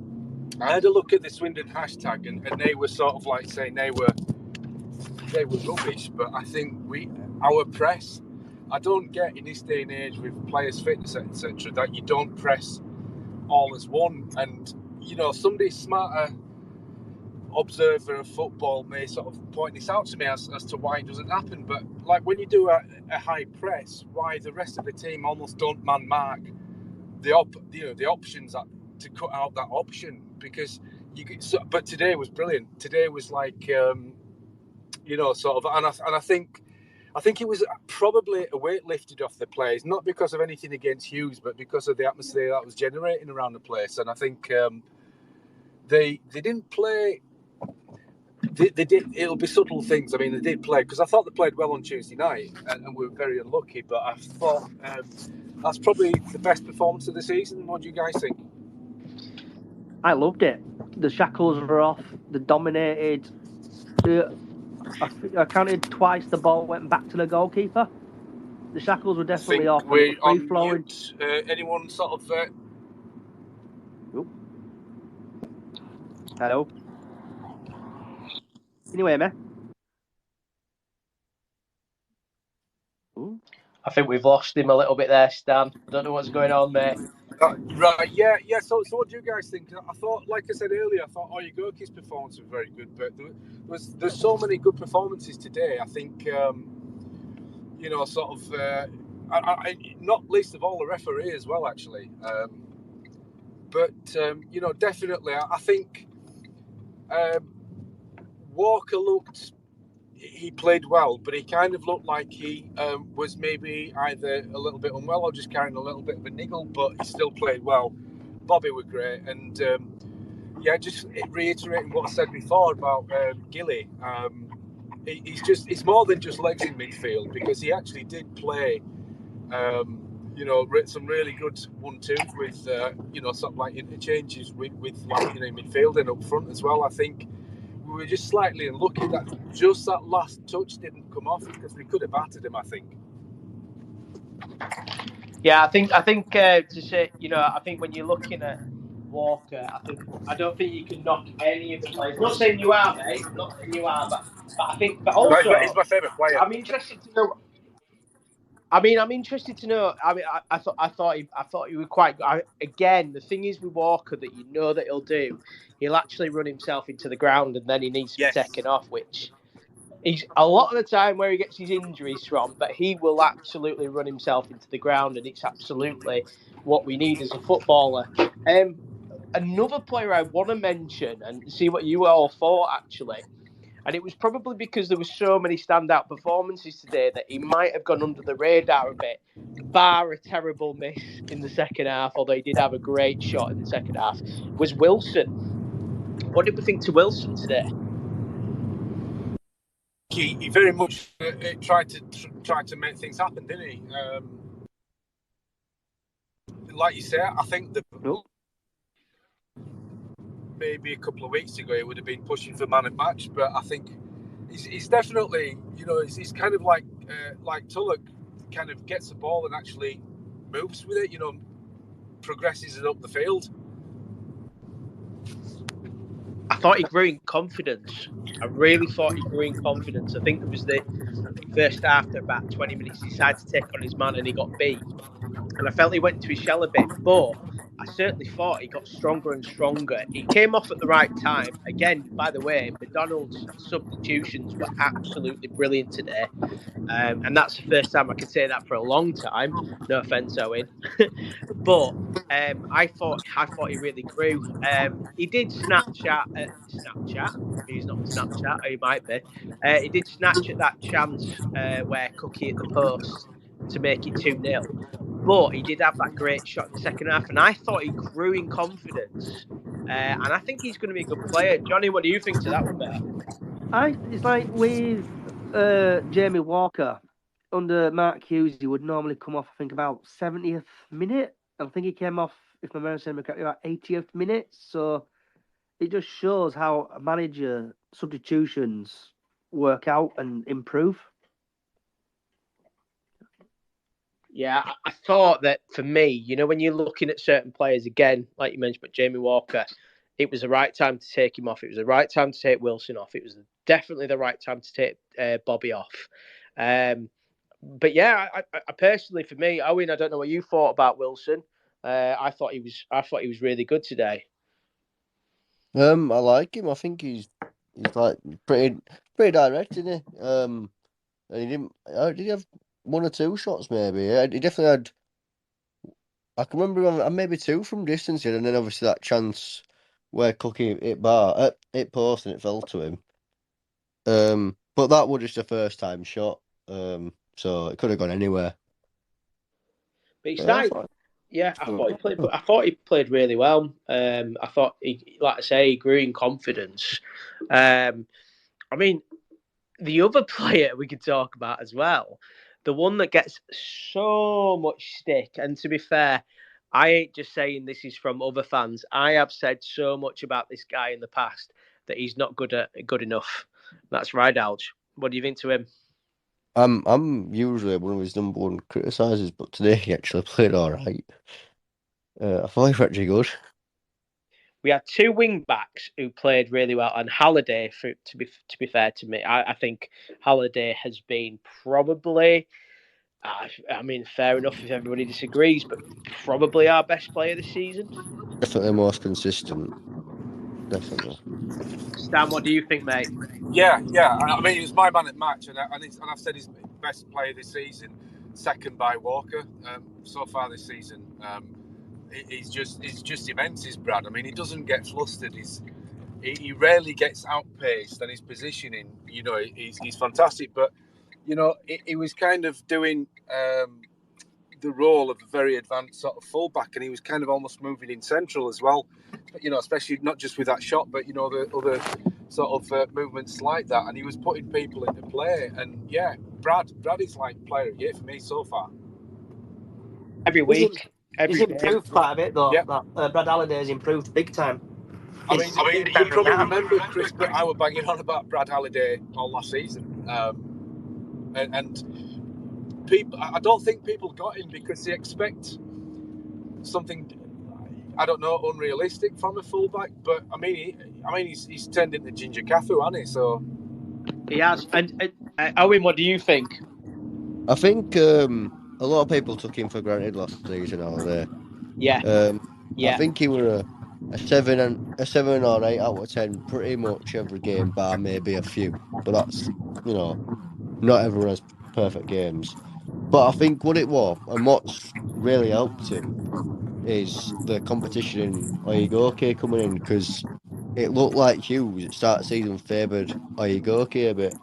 I had a look at the Swindon hashtag, and they were sort of like saying they were rubbish. But I think our press, I don't get in this day and age with players' fitness, etc., that you don't press all as one. And somebody smarter observer of football may sort of point this out to me as to why it doesn't happen. But like when you do a high press, why the rest of the team almost don't man mark the options to cut out that option, because but today was brilliant. Today was like sort of, and I think it was probably a weight lifted off the players, not because of anything against Hughes, but because of the atmosphere that was generating around the place. And I think they didn't play. They did. It'll be subtle things. I mean, they did play, because I thought they played well on Tuesday night, and we were very unlucky. But I thought that's probably the best performance of the season. What do you guys think? I loved it. The shackles were off. They dominated. I counted twice. The ball went back to the goalkeeper. The shackles were definitely off. We're on free-flowing. mute. Anyone sort of? Hello. Can you hear me? Ooh. I think we've lost him a little bit there, Stan. I don't know what's going on, mate. Right, yeah. So what do you guys think? I thought, like I said earlier, I thought Oyegoke's performance was very good, but there's so many good performances today. I think, not least of all the referee as well, actually. Definitely, I think Walker he played well, but he kind of looked like he was maybe either a little bit unwell or just carrying a little bit of a niggle, but he still played well. Bobby were great, and just reiterating what I said before about Gilly. It's more than just legs in midfield, because he actually did play some really good 1-2s with sort of like interchanges with in midfield and up front as well. I think we were just slightly unlucky that just that last touch didn't come off, because we could have battered him, I think. Yeah, I think to say, I think when you're looking at Walker, I don't think you can knock any of the players. Not saying you are, mate. Not saying you are, but but also, He's my favourite player. I'm interested to know. I'm interested to know. I thought he was quite. Again, the thing is with Walker that that he'll do. He'll actually run himself into the ground, and then he needs to be taken off, which he's a lot of the time where he gets his injuries from. But he will absolutely run himself into the ground, and it's absolutely what we need as a footballer. Another player I want to mention and see what you all thought actually. And it was probably because there were so many standout performances today that he might have gone under the radar a bit, bar a terrible miss in the second half, although he did have a great shot in the second half, was Wilson. What did we think to Wilson today? He very much tried to make things happen, didn't he? Like you say, I think maybe a couple of weeks ago he would have been pushing for man of match, but I think he's definitely, he's kind of like Tulloch, kind of gets the ball and actually moves with it, progresses it up the field. I thought he grew in confidence. I really thought he grew in confidence. I think it was the first half, after about 20 minutes, he decided to take on his man and he got beat. And I felt he went into his shell a bit, but I certainly thought he got stronger and stronger. He came off at the right time. Again, by the way, McDonald's substitutions were absolutely brilliant today. And that's the first time I could say that for a long time. No offence, Owen. But I thought he really grew. He did Snapchat. He's not on Snapchat, or he might be. He did snatch at that chance where Cookie hit the post to make it 2-0. But he did have that great shot in the second half, and I thought he grew in confidence. And I think he's going to be a good player. Johnny, what do you think to that one, mate? It's like with Jamie Walker under Mark Hughes, he would normally come off, I think, about 70th minute. I think he came off, if my memory serves me correctly, about 80th minute. So it just shows how a manager substitutions work out and improve. Yeah, I thought that for me, when you're looking at certain players, again, like you mentioned, but Jamie Walker, it was the right time to take him off. It was the right time to take Wilson off. It was definitely the right time to take Bobby off. But yeah, I personally, for me, Owen, I don't know what you thought about Wilson. I thought he was really good today. I like him. I think he's like pretty direct, isn't he? And he didn't. Did he have one or two shots? Maybe. Yeah, he definitely had. I can remember maybe two from distance, and then obviously that chance where Cookie hit post and it fell to him. But that was just a first time shot. So it could have gone anywhere. But he started. Yeah, I thought he played really well. I thought he, like I say, he grew in confidence. I mean, the other player we could talk about as well, the one that gets so much stick, and to be fair, I ain't just saying this is from other fans. I have said so much about this guy in the past that he's not good enough. That's Rideout. What do you think to him? I'm usually one of his number one criticisers, but today he actually played all right. I thought he was actually good. We had two wing backs who played really well, and Halliday. To be fair to me, I think Halliday has been probably. I mean, fair enough if everybody disagrees, but probably our best player this season. Definitely most consistent. Definitely. Stan, what do you think, mate? Yeah. I mean, he's my man at match, and I've said he's best player this season, second by Walker. So far this season, he's just immense. Is Brad? I mean, he doesn't get flustered. He rarely gets outpaced, and his positioning, he's fantastic. But he was kind of doing the role of a very advanced sort of fullback, and he was kind of almost moving in central as well. Especially not just with that shot, but the other sort of movements like that, and he was putting people into play. And yeah, Brad is like player of the year for me so far. Every week, he's improved quite a bit though. Yeah. Brad Halliday has improved big time. I mean, you probably remember, Chris, but I was banging on about Brad Halliday all last season, and people. I don't think people got him because they expect something, I don't know, unrealistic from a fullback. But I mean, he's turned into Ginger Cafu, hasn't he? So he has. And Owen, what do you think? I think a lot of people took him for granted last season. Holiday. Yeah, I think he were a 7 or 8 out of 10 pretty much every game, bar maybe a few. But that's not everyone has perfect games. But I think what it was and what's really helped him is the competition in Oyegoke coming in, because it looked like Hughes at start of season favoured Oyegoke a bit.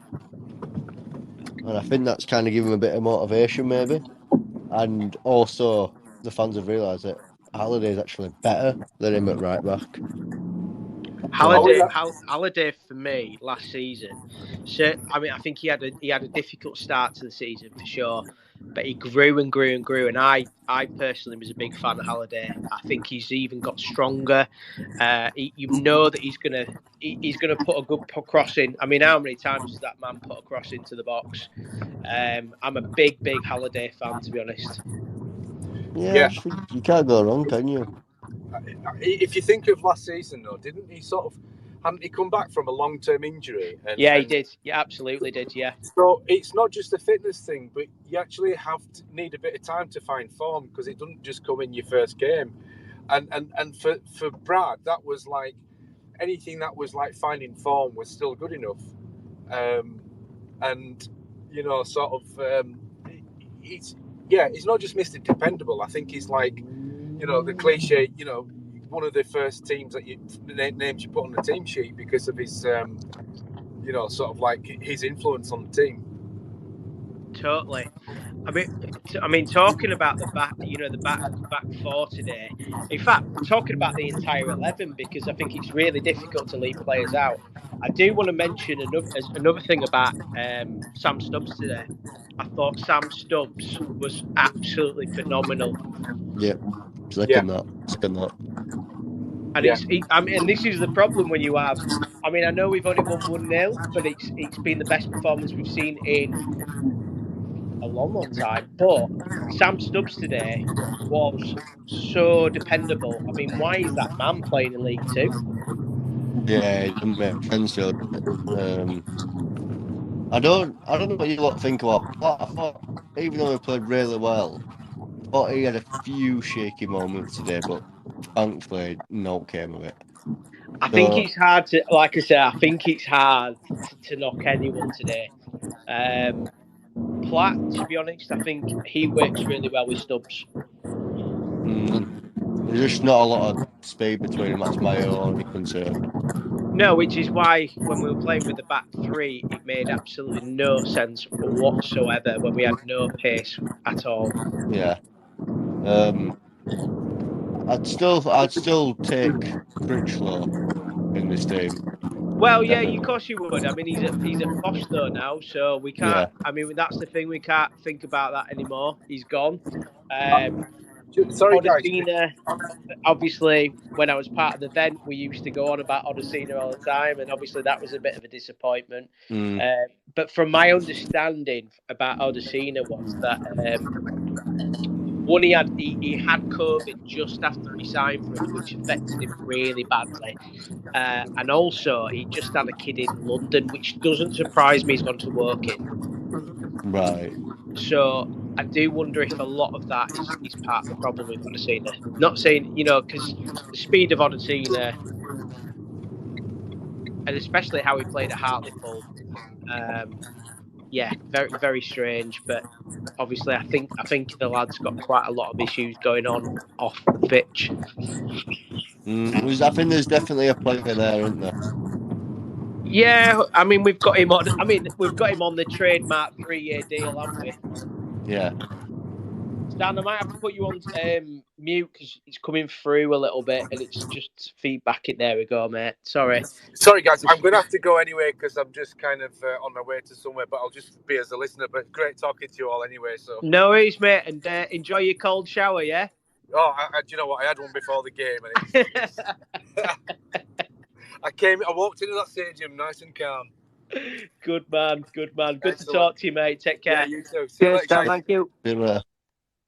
And I think that's kind of given him a bit of motivation, maybe. And also, the fans have realised that Halliday's actually better than him at right back. Halliday for me last season. So I mean, I think he had a difficult start to the season for sure, but he grew and grew and grew. And I personally was a big fan of Halliday. I think he's even got stronger. You know that he's gonna put a good cross in. I mean, how many times has that man put a cross into the box? I'm a big Halliday fan, to be honest. Yeah, you can't go wrong, can you? if you think of last season, though, hadn't he come back from a long-term injury? He did. Yeah, absolutely did. Yeah. So it's not just a fitness thing, but you actually need a bit of time to find form, because it doesn't just come in your first game. And for Brad, that was like anything that was like finding form was still good enough. And he's not just Mr. Dependable. I think he's like, the cliche, one of the first names you put on the team sheet because of his, sort of like his influence on the team. Totally. I mean, talking about the back, the back four today. In fact, talking about the entire 11, because I think it's really difficult to leave players out. I do want to mention another thing about Sam Stubbs today. I thought Sam Stubbs was absolutely phenomenal. Yeah, second that. And and this is the problem when you have. I mean, I know we've only won 1-0, but it's been the best performance we've seen in a long time. But Sam Stubbs today was so dependable. I mean, why is that man playing in League Two? Yeah, it doesn't make sense. I don't know what you lot think about. I thought, even though he played really well, I thought he had a few shaky moments today, but thankfully, no came of it. I think it's hard to, like I say, I think it's hard to knock anyone today. Platt, to be honest, I think he works really well with Stubbs. There's just not a lot of speed between them. That's my only concern. No, which is why when we were playing with the back three, it made absolutely no sense whatsoever when we had no pace at all. Yeah. I'd still take Critchlow in this team. Well, yeah, of course you would. I mean, he's at Bosch though now, so we can't. Yeah. I mean, that's the thing. We can't think about that anymore. He's gone. Sorry, Odesina, guys. Obviously, when I was part of the event, we used to go on about Odesina all the time, and obviously that was a bit of a disappointment. But from my understanding about Odesina was that one, he had COVID just after he signed for us, which affected him really badly. And also, he just had a kid in London, which doesn't surprise me. He's gone to work in. Right. So I do wonder if a lot of that is part of the problem with Odesina. Not saying, because the speed of Odesina, and especially how he played at Hartlepool, very, very strange. But obviously, I think the lad's got quite a lot of issues going on off the pitch. I think there's definitely a player there, isn't there? Yeah, I mean, we've got him on. I mean, we've got him on the trademark 3-year deal, haven't we? Yeah. Stan, I might have to put you on mute because it's coming through a little bit and it's just feedback. There we go, mate. Sorry, guys. I'm going to have to go anyway because I'm just kind of on my way to somewhere, but I'll just be as a listener. But great talking to you all anyway. So no worries, mate, and enjoy your cold shower, yeah? Oh, do you know what? I had one before the game. And I walked into that stadium nice and calm. Good man. Good to Excellent. talk to you, mate. Take care. Yeah, you too. See you Cheers, later, Dan. guys. Thank you.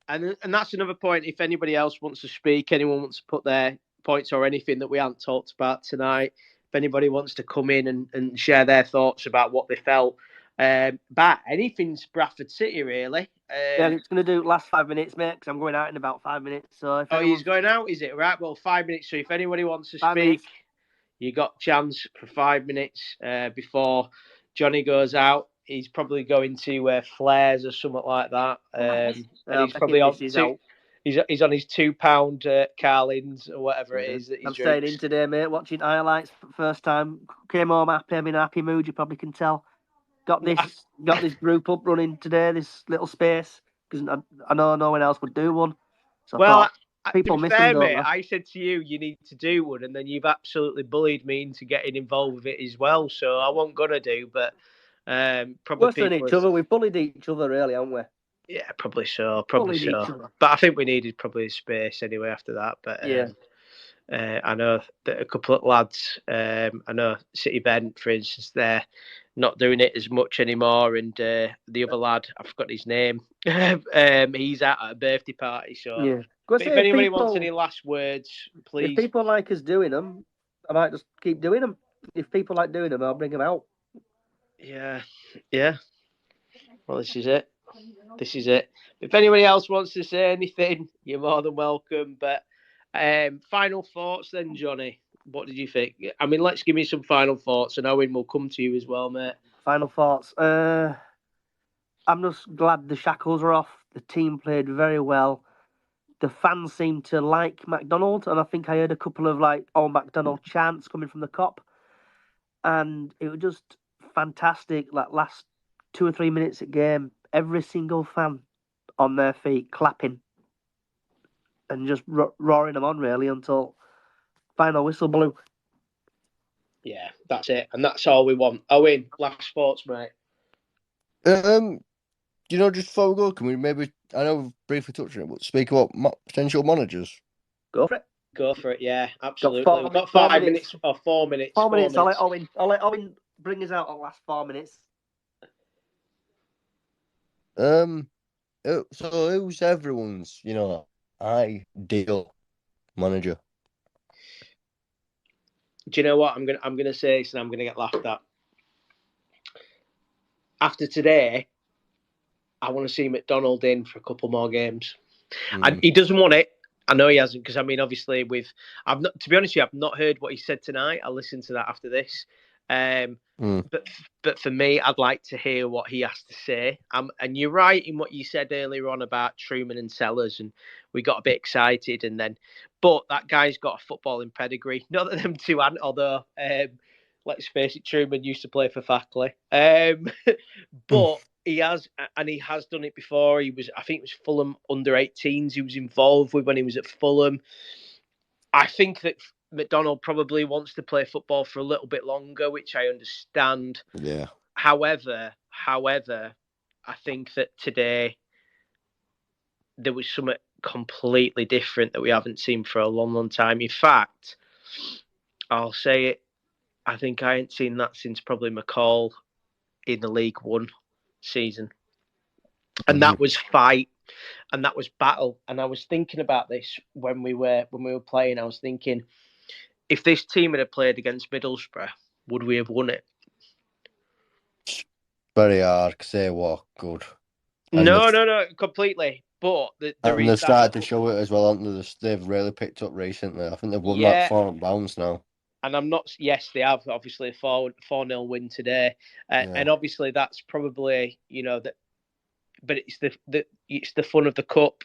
And that's another point. If anybody else wants to speak, anyone wants to put their points or anything that we haven't talked about tonight, if anybody wants to come in and share their thoughts about what they felt about anything's Bradford City, really. Yeah, it's going to do last 5 minutes, mate, because I'm going out in about 5 minutes. So if he's going out, is it? Right, well, 5 minutes. So if anybody wants to speak, you got a chance for 5 minutes before Johnny goes out. He's probably going to Flares or something like that. And he's probably on he's on his £2 Carlins or whatever it is that he I'm drinks. staying in today, mate, watching highlights for the first time. Came home happy. I'm in a happy mood, you probably can tell. Got this group up running today, this little space, because I know no one else would do one. So well, people to be miss fair, them, don't mate, they? I said to you, you need to do one, and then you've absolutely bullied me into getting involved with it as well. So I wasn't gonna do, but probably worse than each other. We've bullied each other, really, haven't we? Yeah, probably so. Each other. But I think we needed probably a space anyway after that. But yeah. I know that a couple of lads, I know City Bent, for instance, they're not doing it as much anymore. And the other lad, I've forgotten his name, he's out at a birthday party. So yeah. But if anybody wants any last words, please. If people like us doing them, I might just keep doing them. If people like doing them, I'll bring them out. Yeah. Well, this is it. If anybody else wants to say anything, you're more than welcome. But final thoughts then, Johnny. What did you think? I mean, let's give me some final thoughts, and Owen will come to you as well, mate. Final thoughts. I'm just glad the shackles are off. The team played very well. The fans seem to like McDonald, and I think I heard a couple of "Oh McDonald" chants coming from the Kop, and it was just fantastic. Last 2 or 3 minutes of game, every single fan on their feet, clapping and just roaring them on really until final whistle blew. Yeah, that's it, and that's all we want. Owen, last thoughts, mate. Just before we go, can we maybe, I know we've briefly touched on it, but speak about potential managers? Go for it. Go for it, yeah, absolutely. We've got 5 minutes or 4 minutes. 4 minutes. I'll let Owen bring us out on the last 4 minutes. So who's everyone's, ideal manager? Do you know what I'm gonna say this, and I'm gonna get laughed at. After today, I want to see McDonald in for a couple more games. And he doesn't want it. I know he hasn't, because I mean, obviously, to be honest with you, I've not heard what he said tonight. I'll listen to that after this. But for me, I'd like to hear what he has to say. And you're right in what you said earlier on about Truman and Sellers, and we got a bit excited. But that guy's got a footballing pedigree. Not that them two hadn't, although let's face it, Truman used to play for Fackley. But he has done it before. I think it was Fulham under 18s he was involved with when he was at Fulham. I think that McDonald probably wants to play football for a little bit longer, which I understand. Yeah. However, I think that today there was something completely different that we haven't seen for a long, long time. In fact, I'll say it, I think I ain't seen that since probably McCall in the League One season. And that was fight, and that was battle. And I was thinking about this when we were playing. I was thinking, if this team had played against Middlesbrough, would we have won it? Very hard to say what good. No, completely. But they've started to show it as well, haven't they? They've really picked up recently. I think they've won like 4 bounds now. And I'm not. Yes, they have. Obviously, 4-0 win today, and obviously that's probably that. But it's the fun of the cup,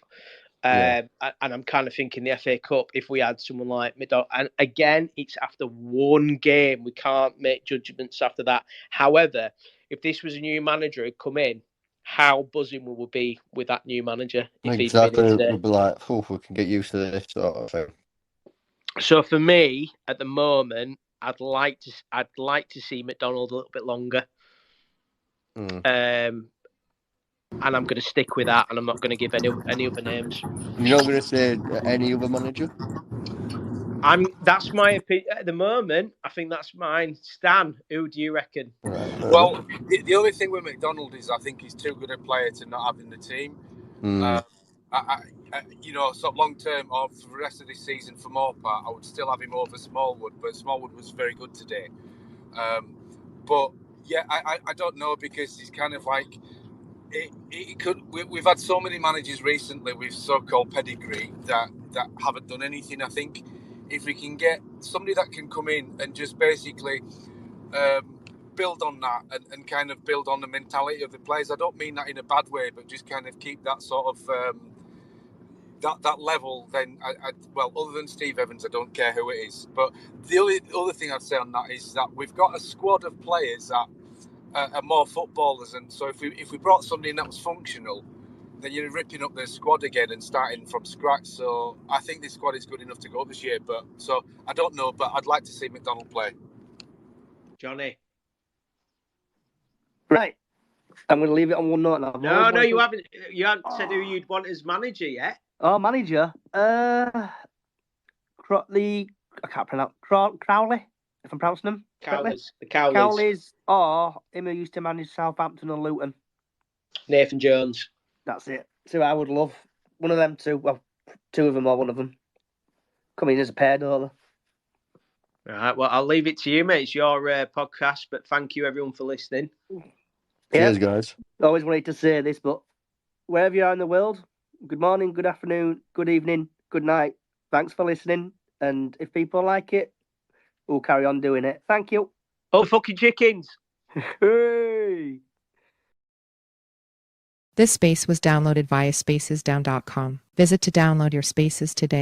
and I'm kind of thinking the FA Cup. If we had someone like McDonald, and again, it's after one game, we can't make judgments after that. However, if this was a new manager who'd come in, how buzzing we would be with that new manager. Exactly, we'd be like, we can get used to this sort of thing. So for me, at the moment, I'd like to see McDonald a little bit longer. And I'm going to stick with that, and I'm not going to give any other names. You're not going to say any other manager? That's my opinion at the moment. I think that's mine. Stan, who do you reckon? Right. Well, the only thing with McDonald is I think he's too good a player to not have in the team. Sort of long term or for the rest of this season, for more part, I would still have him over Smallwood, but Smallwood was very good today. But yeah, I don't know, because he's kind of like it could. We've had so many managers recently with so-called pedigree that haven't done anything. I think if we can get somebody that can come in and just basically build on that and kind of build on the mentality of the players. I don't mean that in a bad way, but just kind of keep that sort of that level. Then, other than Steve Evans, I don't care who it is. But the only other thing I'd say on that is that we've got a squad of players that are more footballers, and so if we brought somebody in that was functional, then you're ripping up the squad again and starting from scratch. So I think this squad is good enough to go this year. But so I don't know, but I'd like to see McDonald play. Johnny. Right. I'm going to leave it on one note now. No, you haven't. You haven't said who you'd want as manager yet. Oh, manager. I can't pronounce Crowley, if I'm pronouncing them correctly. The Cowleys. Cowleys, or him who used to manage Southampton and Luton. Nathan Jones. That's it. So I would love one of them two. Well, two of them or one of them. Come in as a pair, don't they? Right. Well, I'll leave it to you, mate. It's your podcast, but thank you everyone for listening. Cheers, guys. I always wanted to say this, but wherever you are in the world, good morning, good afternoon, good evening, good night. Thanks for listening. And if people like it, we'll carry on doing it. Thank you. Oh, fucking chickens. Hey! This space was downloaded via spacesdown.com. Visit to download your spaces today.